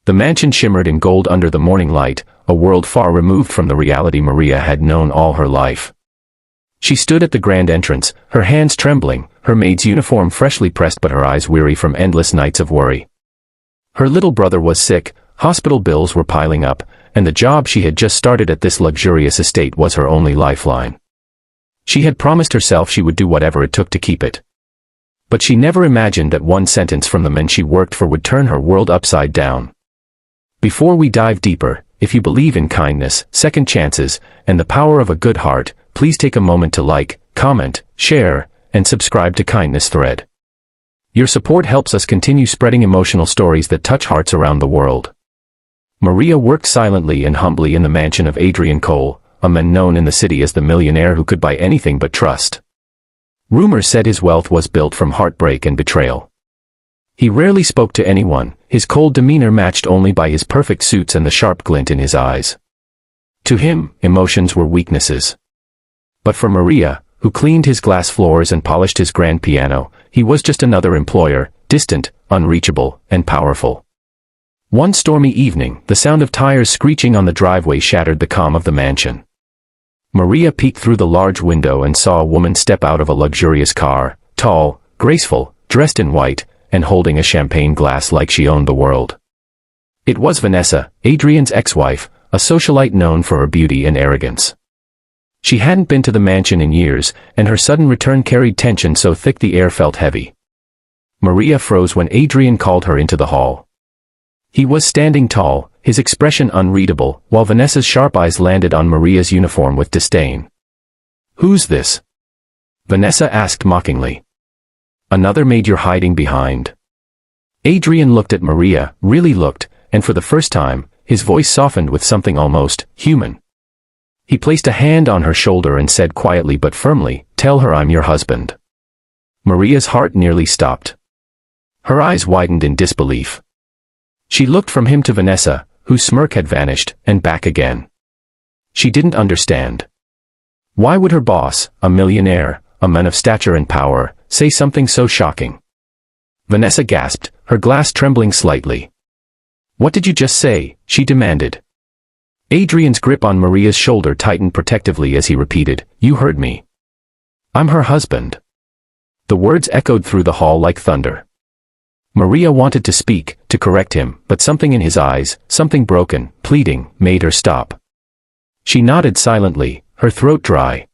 The mansion shimmered in gold under the morning light, a world far removed from the reality Maria had known all her life. She stood at the grand entrance, her hands trembling, her maid's uniform freshly pressed but her eyes weary from endless nights of worry. Her little brother was sick, hospital bills were piling up, and the job she had just started at this luxurious estate was her only lifeline. She had promised herself she would do whatever it took to keep it. But she never imagined that one sentence from the men she worked for would turn her world upside down. Before we dive deeper, if you believe in kindness, second chances, and the power of a good heart, please take a moment to like, comment, share, and subscribe to Kindness Thread. Your support helps us continue spreading emotional stories that touch hearts around the world. Maria worked silently and humbly in the mansion of Adrian Cole, a man known in the city as the millionaire who could buy anything but trust. Rumors said his wealth was built from heartbreak and betrayal. He rarely spoke to anyone, his cold demeanor matched only by his perfect suits and the sharp glint in his eyes. To him, emotions were weaknesses. But for Maria, who cleaned his glass floors and polished his grand piano, he was just another employer, distant, unreachable, and powerful. One stormy evening, the sound of tires screeching on the driveway shattered the calm of the mansion. Maria peeked through the large window and saw a woman step out of a luxurious car, tall, graceful, dressed in white, and holding a champagne glass like she owned the world. It was Vanessa, Adrian's ex-wife, a socialite known for her beauty and arrogance. She hadn't been to the mansion in years, and her sudden return carried tension so thick the air felt heavy. Maria froze when Adrian called her into the hall. He was standing tall, his expression unreadable, while Vanessa's sharp eyes landed on Maria's uniform with disdain. "Who's this?" Vanessa asked mockingly. "Another maid you're hiding behind." Adrian looked at Maria, really looked, and for the first time, his voice softened with something almost human. He placed a hand on her shoulder and said quietly but firmly, "Tell her I'm your husband." Maria's heart nearly stopped. Her eyes widened in disbelief. She looked from him to Vanessa, whose smirk had vanished, and back again. She didn't understand. Why would her boss, a millionaire, a man of stature and power, say something so shocking? Vanessa gasped, her glass trembling slightly. "What did you just say?" she demanded. Adrian's grip on Maria's shoulder tightened protectively as he repeated, "You heard me. I'm her husband." The words echoed through the hall like thunder. Maria wanted to speak, to correct him, but something in his eyes, something broken, pleading, made her stop. She nodded silently, her throat dry.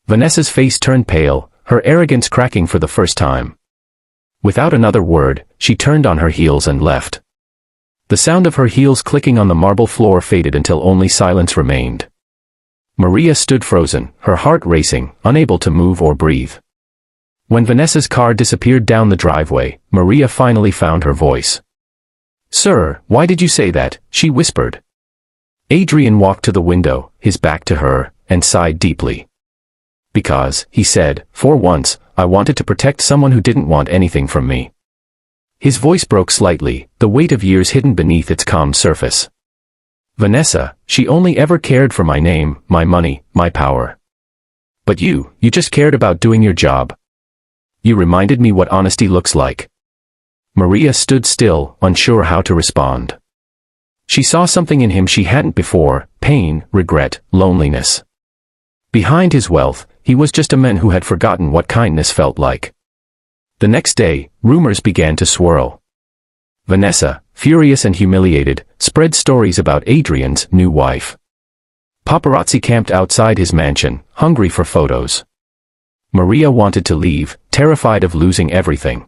Vanessa's face turned pale, her arrogance cracking for the first time. Without another word, she turned on her heels and left. The sound of her heels clicking on the marble floor faded until only silence remained. Maria stood frozen, her heart racing, unable to move or breathe. When Vanessa's car disappeared down the driveway, Maria finally found her voice. "Sir, why did you say that?" she whispered. Adrian walked to the window, his back to her, and sighed deeply. "Because," he said, "for once, I wanted to protect someone who didn't want anything from me." His voice broke slightly, the weight of years hidden beneath its calm surface. "Vanessa, she only ever cared for my name, my money, my power. But you just cared about doing your job. You reminded me what honesty looks like." Maria stood still, unsure how to respond. She saw something in him she hadn't before, pain, regret, loneliness. Behind his wealth, he was just a man who had forgotten what kindness felt like. The next day, rumors began to swirl. Vanessa, furious and humiliated, spread stories about Adrian's new wife. Paparazzi camped outside his mansion, hungry for photos. Maria wanted to leave, terrified of losing everything.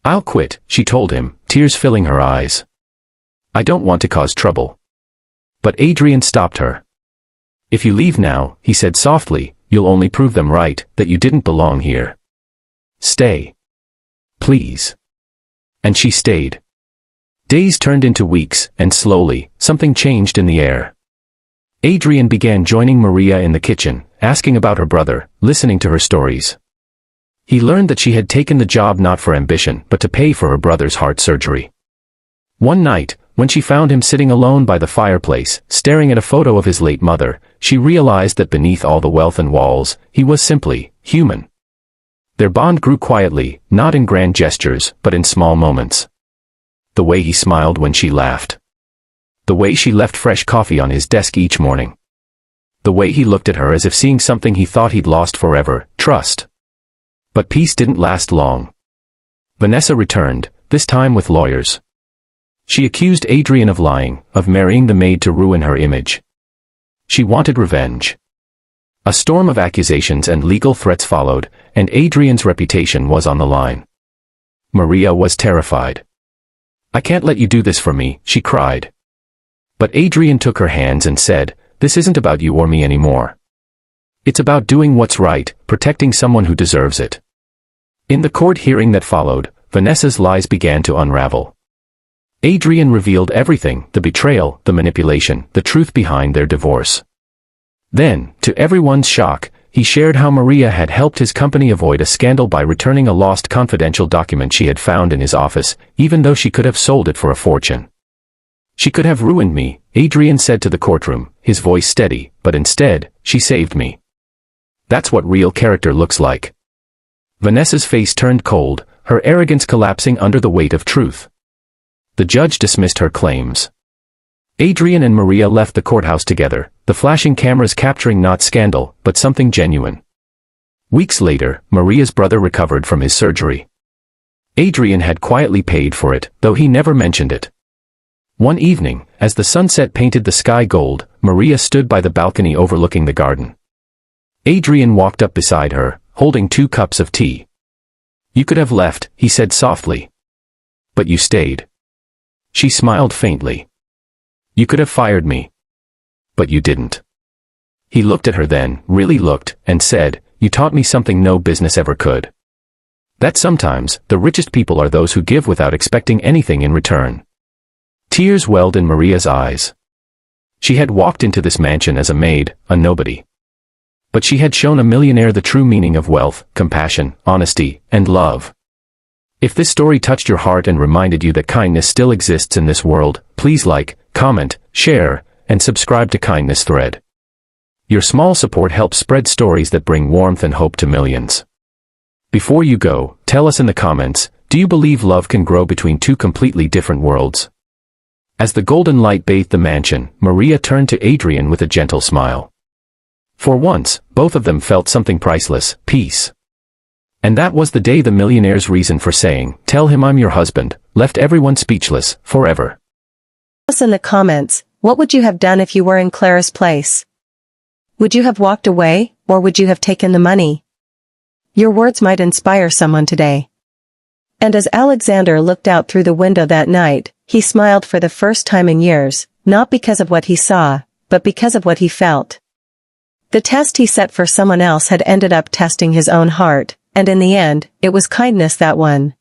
"I'll quit," she told him, tears filling her eyes. "I don't want to cause trouble." But Adrian stopped her. "If you leave now," he said softly, "you'll only prove them right, that you didn't belong here. Stay. Please." And she stayed. Days turned into weeks, and slowly, something changed in the air. Adrian began joining Maria in the kitchen, asking about her brother, listening to her stories. He learned that she had taken the job not for ambition, but to pay for her brother's heart surgery. One night, when she found him sitting alone by the fireplace, staring at a photo of his late mother, she realized that beneath all the wealth and walls, he was simply human. Their bond grew quietly, not in grand gestures, but in small moments. the way he smiled when she laughed. The way she left fresh coffee on his desk each morning. The way he looked at her as if seeing something he thought he'd lost forever, trust. But peace didn't last long. Vanessa returned, this time with lawyers. She accused Adrian of lying, of marrying the maid to ruin her image. She wanted revenge. A storm of accusations and legal threats followed, and Adrian's reputation was on the line. Maria was terrified. "I can't let you do this for me," she cried. But Adrian took her hands and said, "This isn't about you or me anymore. It's about doing what's right, protecting someone who deserves it." In the court hearing that followed, Vanessa's lies began to unravel. Adrian revealed everything, the betrayal, the manipulation, the truth behind their divorce. Then, to everyone's shock, he shared how Maria had helped his company avoid a scandal by returning a lost confidential document she had found in his office, even though she could have sold it for a fortune. "She could have ruined me," Adrian said to the courtroom, his voice steady, "but instead, she saved me. That's what real character looks like." Vanessa's face turned cold, her arrogance collapsing under the weight of truth. The judge dismissed her claims. Adrian and Maria left the courthouse together, the flashing cameras capturing not scandal, but something genuine. Weeks later, Maria's brother recovered from his surgery. Adrian had quietly paid for it, though he never mentioned it. One evening, as the sunset painted the sky gold, Maria stood by the balcony overlooking the garden. Adrian walked up beside her, holding 2 cups of tea. "You could have left," he said softly. "But you stayed." She smiled faintly. "You could have fired me. But you didn't." He looked at her then, really looked, and said, "You taught me something no business ever could. That sometimes, the richest people are those who give without expecting anything in return." Tears welled in Maria's eyes. She had walked into this mansion as a maid, a nobody. But she had shown a millionaire the true meaning of wealth, compassion, honesty, and love. If this story touched your heart and reminded you that kindness still exists in this world, please like, comment, share, and subscribe to Kindness Thread. Your small support helps spread stories that bring warmth and hope to millions. Before you go, tell us in the comments, do you believe love can grow between 2 completely different worlds? As the golden light bathed the mansion, Maria turned to Adrian with a gentle smile. For once, both of them felt something priceless, peace. And that was the day the millionaire's reason for saying, "Tell him I'm your husband," left everyone speechless, forever. Tell us in the comments, what would you have done if you were in Clara's place? Would you have walked away, or would you have taken the money? Your words might inspire someone today. And as Alexander looked out through the window that night, he smiled for the first time in years, not because of what he saw, but because of what he felt. The test he set for someone else had ended up testing his own heart, and in the end, it was kindness that won.